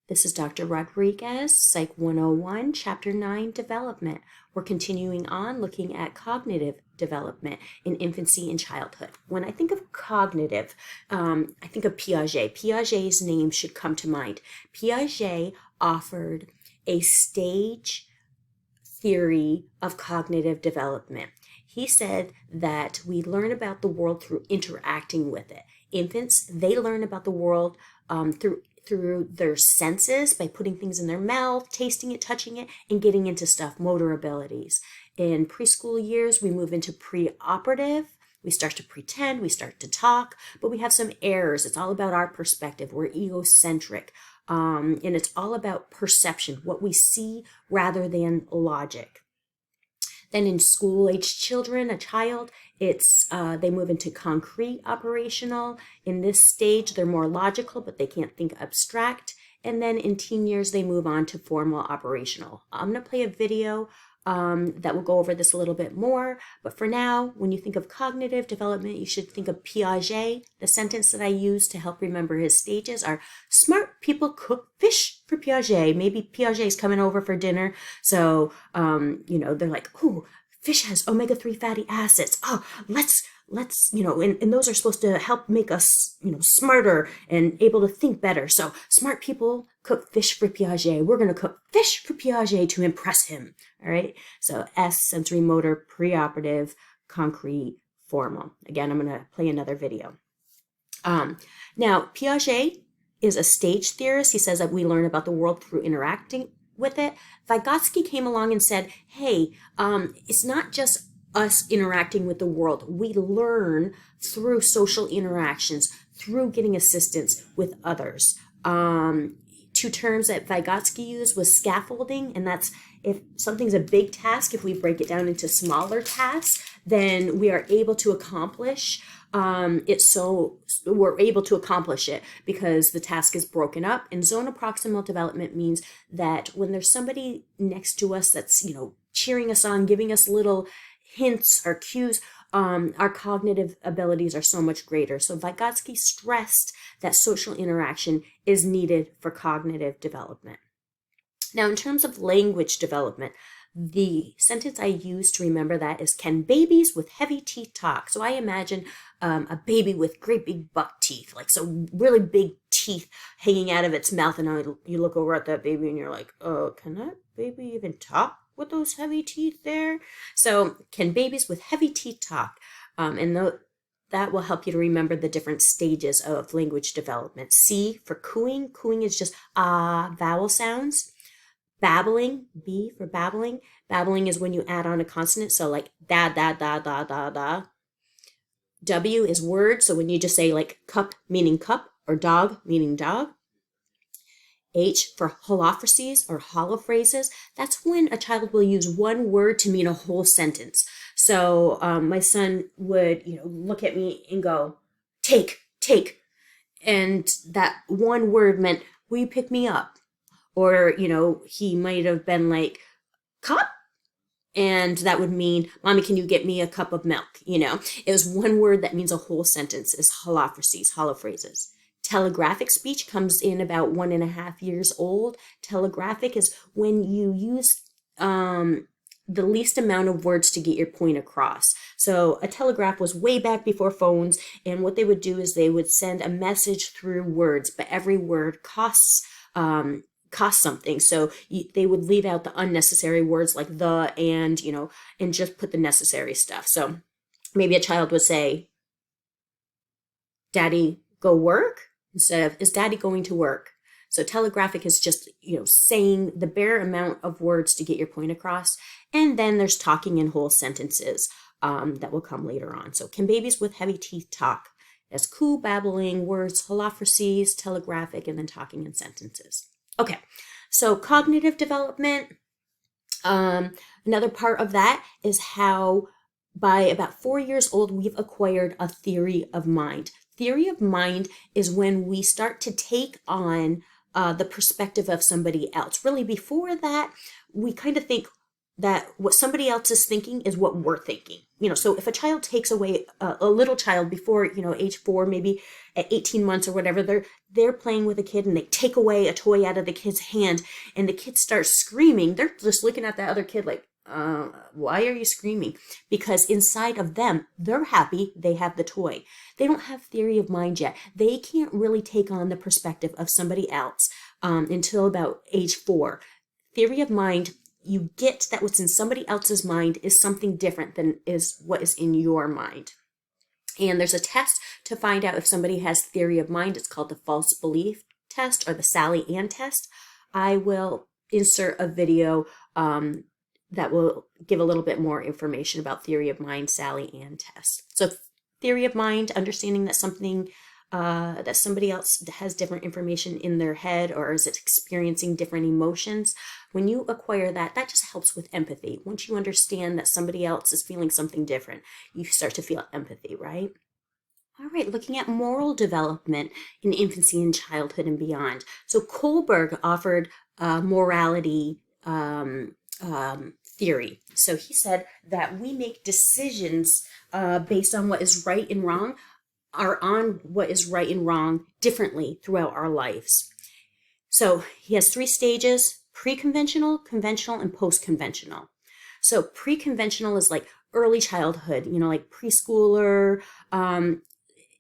This is Dr. Rodriguez, Psych 101, Chapter 9, Development. We're continuing on looking at cognitive development in infancy and childhood. When I think of cognitive, I think of Piaget. Piaget's name should come to mind. Piaget offered a stage theory of cognitive development. He said that we learn about the world through interacting with it. Infants, they learn about the world through their senses by putting things in their mouth, tasting it, touching it, and getting into stuff, motor abilities. In preschool years, we move into preoperative. We start to pretend, we start to talk, but we have some errors. It's all about our perspective. We're egocentric. And it's all about perception, what we see rather than logic. Then in school-age children, a child, they move into concrete operational. In this stage, they're more logical, but they can't think abstract. And then in teen years, they move on to formal operational. I'm going to play a video that will go over this a little bit more. But for now, when you think of cognitive development, you should think of Piaget. The sentence that I use to help remember his stages are, smart people cook fish for Piaget. Maybe Piaget's coming over for dinner. So, they're like, oh, fish has omega-3 fatty acids. Oh, let's, and those are supposed to help make us, smarter and able to think better. So smart people cook fish for Piaget. We're going to cook fish for Piaget to impress him. All right. So S, sensory motor, preoperative, concrete, formal. Again, I'm going to play another video. Now, Piaget is a stage theorist. He says that we learn about the world through interacting with it. Vygotsky came along and said, hey, it's not just us interacting with the world. We learn through social interactions, through getting assistance with others. Two terms that Vygotsky used was scaffolding, and that's if something's a big task, if we break it down into smaller tasks, then we are able to accomplish it. So we're able to accomplish it because the task is broken up. And zona proximal development means that when there's somebody next to us that's, cheering us on, giving us little hints or cues, our cognitive abilities are so much greater. So Vygotsky stressed that social interaction is needed for cognitive development. Now, in terms of language development, the sentence I use to remember that is, can babies with heavy teeth talk? So I imagine a baby with great big buck teeth, like so really big teeth hanging out of its mouth. And you look over at that baby and you're like, oh, can that baby even talk with those heavy teeth there? So can babies with heavy teeth talk? That will help you to remember the different stages of language development. C for cooing. Cooing is just vowel sounds. Babbling, B for babbling. Babbling is when you add on a consonant, so like da, da, da, da, da, da. W is word, so when you just say like cup meaning cup, or dog meaning dog. H for holophrases or hollow phrases. That's when a child will use one word to mean a whole sentence. So my son would, look at me and go, take. And that one word meant, will you pick me up? Or, he might have been like, cup? And that would mean, Mommy, can you get me a cup of milk? It was one word that means a whole sentence, is holophrases, hollow phrases. Telegraphic speech comes in about 1.5 years old. Telegraphic is when you use the least amount of words to get your point across. So a telegraph was way back before phones. And what they would do is they would send a message through words, but every word costs something. So they would leave out the unnecessary words like the, and just put the necessary stuff. So maybe a child would say, Daddy, go work? Instead of, is Daddy going to work? So telegraphic is just, saying the bare amount of words to get your point across. And then there's talking in whole sentences that will come later on. So can babies with heavy teeth talk? As coo, babbling, words, holophrases, telegraphic, and then talking in sentences. Okay, so cognitive development, another part of that is how by about 4 years old, we've acquired a theory of mind. Theory of mind is when we start to take on the perspective of somebody else. Really, before that, we kind of think that what somebody else is thinking is what we're thinking. So if a child takes away a little child before, age 4, maybe at 18 months or whatever, they're playing with a kid and they take away a toy out of the kid's hand and the kid starts screaming. They're just looking at that other kid like, why are you screaming? Because inside of them, they're happy they have the toy. They don't have theory of mind yet. They can't really take on the perspective of somebody else until about age 4. Theory of mind, you get that what's in somebody else's mind is something different than is what is in your mind. And there's a test to find out if somebody has theory of mind. It's called the false belief test or the Sally Ann test. I will insert a video that will give a little bit more information about theory of mind, Sally Ann test. So theory of mind, understanding that something that somebody else has different information in their head or is experiencing different emotions. When you acquire that just helps with empathy. Once you understand that somebody else is feeling something different, you start to feel empathy, right? All right, looking at moral development in infancy and childhood and beyond. So Kohlberg offered morality theory. So he said that we make decisions based on what is right and wrong, are on what is right and wrong differently throughout our lives. So he has 3 stages: pre-conventional, conventional, and post-conventional. So pre-conventional is like early childhood, like preschooler.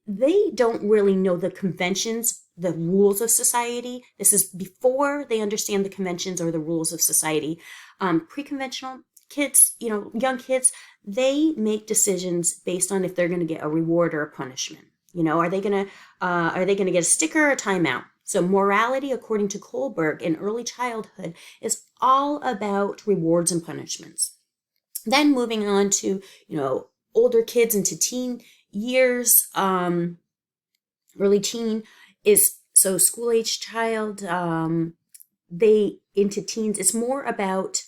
They don't really know the conventions, the rules of society. This is before they understand the conventions or the rules of society. Pre-conventional kids, young kids, they make decisions based on if they're going to get a reward or a punishment. Are they going to get a sticker or a timeout? So morality, according to Kohlberg, in early childhood is all about rewards and punishments. Then moving on to, older kids into teen years, early teen is, so school age child, they into teens, it's more about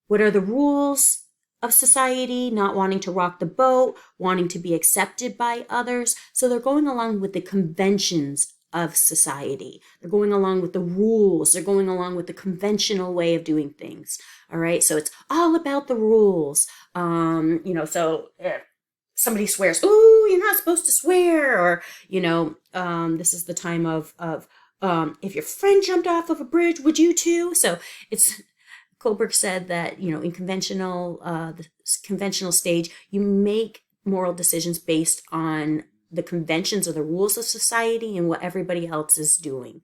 what are the rules of society, not wanting to rock the boat, wanting to be accepted by others. So they're going along with the conventions of society. They're going along with the rules. They're going along with the conventional way of doing things. All right. So it's all about the rules. So if somebody swears, "Ooh, you're not supposed to swear," or, this is the time of if your friend jumped off of a bridge, would you too? So Kohlberg said that, in the conventional stage, you make moral decisions based on the conventions or the rules of society and what everybody else is doing.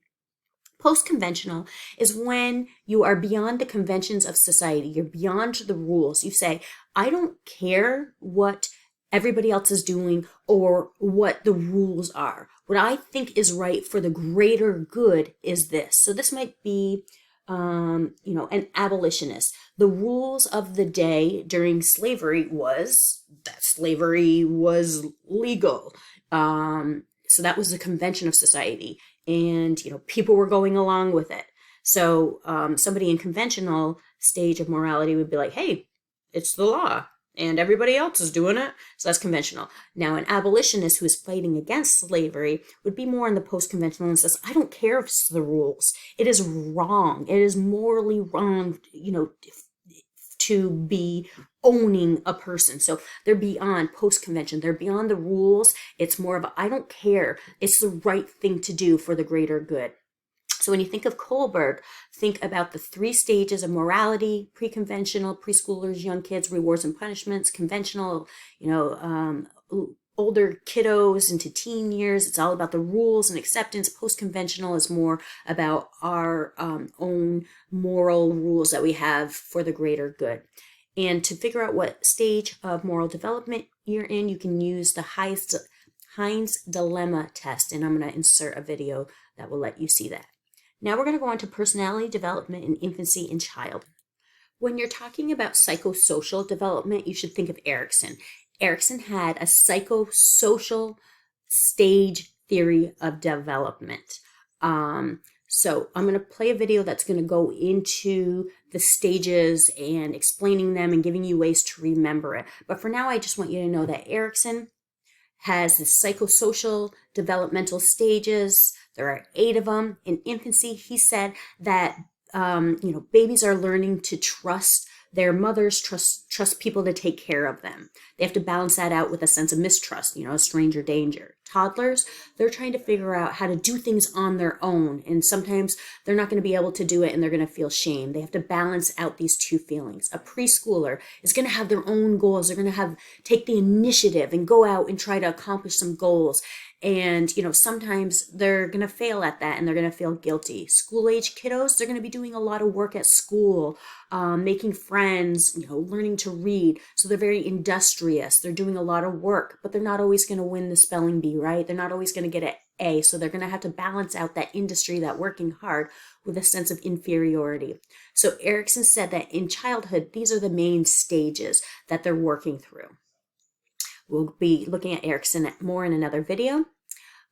Post-conventional is when you are beyond the conventions of society. You're beyond the rules. You say, I don't care what everybody else is doing or what the rules are. What I think is right for the greater good is this. So this might be an abolitionist. The rules of the day during slavery was that slavery was legal. So that was the convention of society, and people were going along with it. So somebody in conventional stage of morality would be like, "Hey, it's the law, and everybody else is doing it." So that's conventional. Now, an abolitionist who is fighting against slavery would be more in the post-conventional and says, I don't care if it's the rules. It is wrong. It is morally wrong, to be owning a person. So they're beyond post-convention. They're beyond the rules. It's more of a, I don't care. It's the right thing to do for the greater good. So when you think of Kohlberg, think about the 3 stages of morality: pre-conventional, preschoolers, young kids, rewards and punishments; conventional, older kiddos into teen years. It's all about the rules and acceptance. Post-conventional is more about our own moral rules that we have for the greater good. And to figure out what stage of moral development you're in, you can use the Heinz dilemma test. And I'm going to insert a video that will let you see that. Now we're going to go on to personality development in infancy and childhood. When you're talking about psychosocial development, you should think of Erikson. Erikson had a psychosocial stage theory of development. So I'm going to play a video that's going to go into the stages and explaining them and giving you ways to remember it. But for now, I just want you to know that Erikson has the psychosocial developmental stages. There are 8 of them. In infancy, he said that babies are learning to trust Their mothers trust people to take care of them. They have to balance that out with a sense of mistrust, a stranger danger. Toddlers, they're trying to figure out how to do things on their own. And sometimes they're not going to be able to do it and they're going to feel shame. They have to balance out these two feelings. A preschooler is going to have their own goals. They're going to take the initiative and go out and try to accomplish some goals. And, sometimes they're going to fail at that and they're going to feel guilty. School-age kiddos, they're going to be doing a lot of work at school, making friends, learning to read. So they're very industrious. They're doing a lot of work, but they're not always going to win the spelling bee, right? They're not always going to get an A. So they're going to have to balance out that industry, that working hard, with a sense of inferiority. So Erickson said that in childhood, these are the main stages that they're working through. We'll be looking at Erickson more in another video.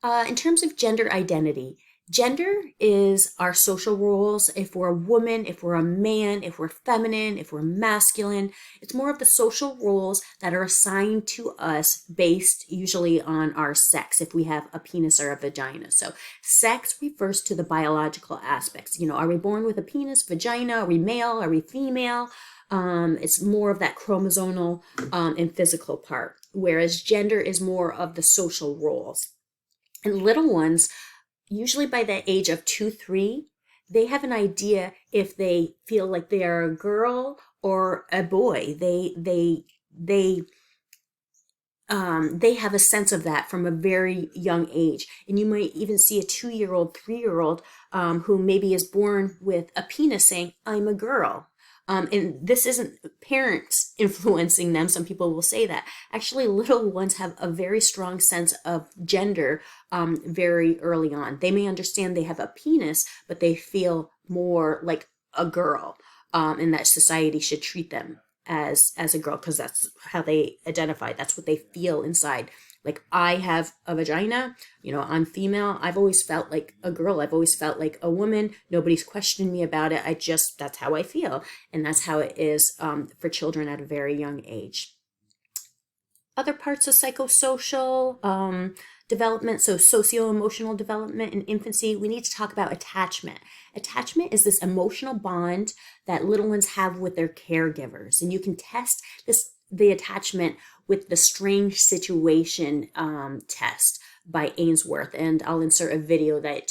In terms of gender identity, gender is our social roles. If we're a woman, if we're a man, if we're feminine, if we're masculine, it's more of the social roles that are assigned to us based usually on our sex, if we have a penis or a vagina. So sex refers to the biological aspects. Are we born with a penis, vagina? Are we male? Are we female? It's more of that chromosomal and physical part, whereas gender is more of the social roles. And little ones, usually by the age of 2, 3, they have an idea if they feel like they are a girl or a boy. They have a sense of that from a very young age. And you might even see a 2-year-old, 3-year-old who maybe is born with a penis saying, I'm a girl. And this isn't parents influencing them. Some people will say that. Actually, little ones have a very strong sense of gender very early on. They may understand they have a penis, but they feel more like a girl, and that society should treat them as a girl because that's how they identify. That's what they feel inside. Like, I have a vagina, I'm female. I've always felt like a girl. I've always felt like a woman. Nobody's questioned me about it. That's how I feel. And that's how it is for children at a very young age. Other parts of psychosocial development, so socio-emotional development in infancy, we need to talk about attachment. Attachment is this emotional bond that little ones have with their caregivers. And you can test the attachment with the strange situation test by Ainsworth, and I'll insert a video that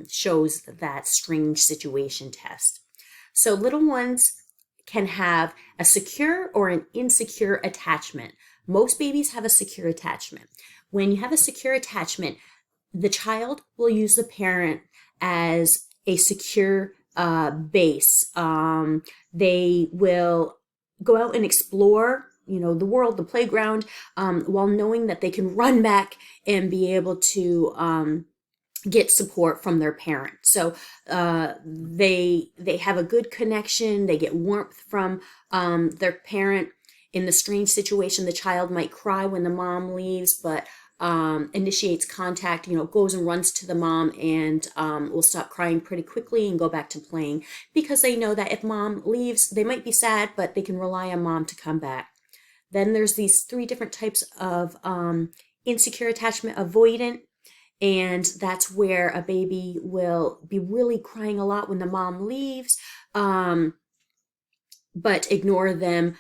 shows that strange situation test. So little ones can have a secure or an insecure attachment. Most babies have a secure attachment. When you have a secure attachment, the child will use the parent as a secure base. They will go out and explore, the world, the playground, while knowing that they can run back and be able to get support from their parent. So they have a good connection. They get warmth from their parent. In the strange situation, the child might cry when the mom leaves, but initiates contact, goes and runs to the mom and will stop crying pretty quickly and go back to playing because they know that if mom leaves, they might be sad, but they can rely on mom to come back. Then there's these 3 different types of insecure attachment: avoidant, and that's where a baby will be really crying a lot when the mom leaves, but ignore them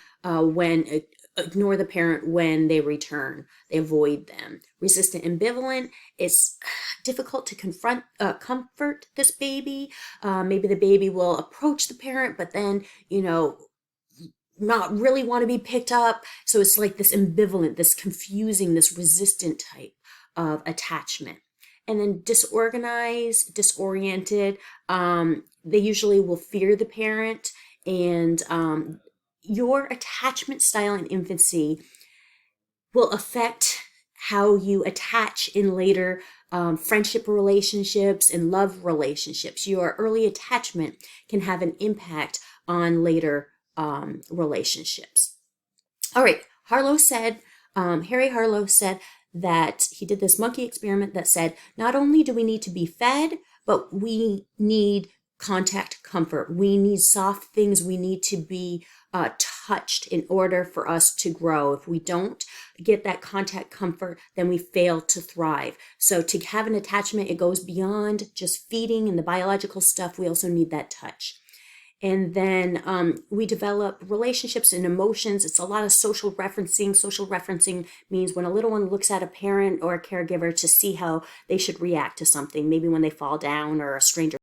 ignore the parent when they return. They avoid them. Resistant ambivalent, it's difficult to comfort this baby. Maybe the baby will approach the parent, but then, not really want to be picked up. So it's like this ambivalent, this confusing, this resistant type of attachment. And then disorganized, disoriented, they usually will fear the parent, and your attachment style in infancy will affect how you attach in later friendship relationships and love relationships. Your early attachment can have an impact on later relationships. All right, Harry Harlow said that he did this monkey experiment that said, not only do we need to be fed, but we need contact comfort. We need soft things. We need to be touched in order for us to grow. If we don't get that contact comfort, then we fail to thrive. So to have an attachment, it goes beyond just feeding and the biological stuff. We also need that touch. And then we develop relationships and emotions. It's a lot of social referencing. Social referencing means when a little one looks at a parent or a caregiver to see how they should react to something, maybe when they fall down or a stranger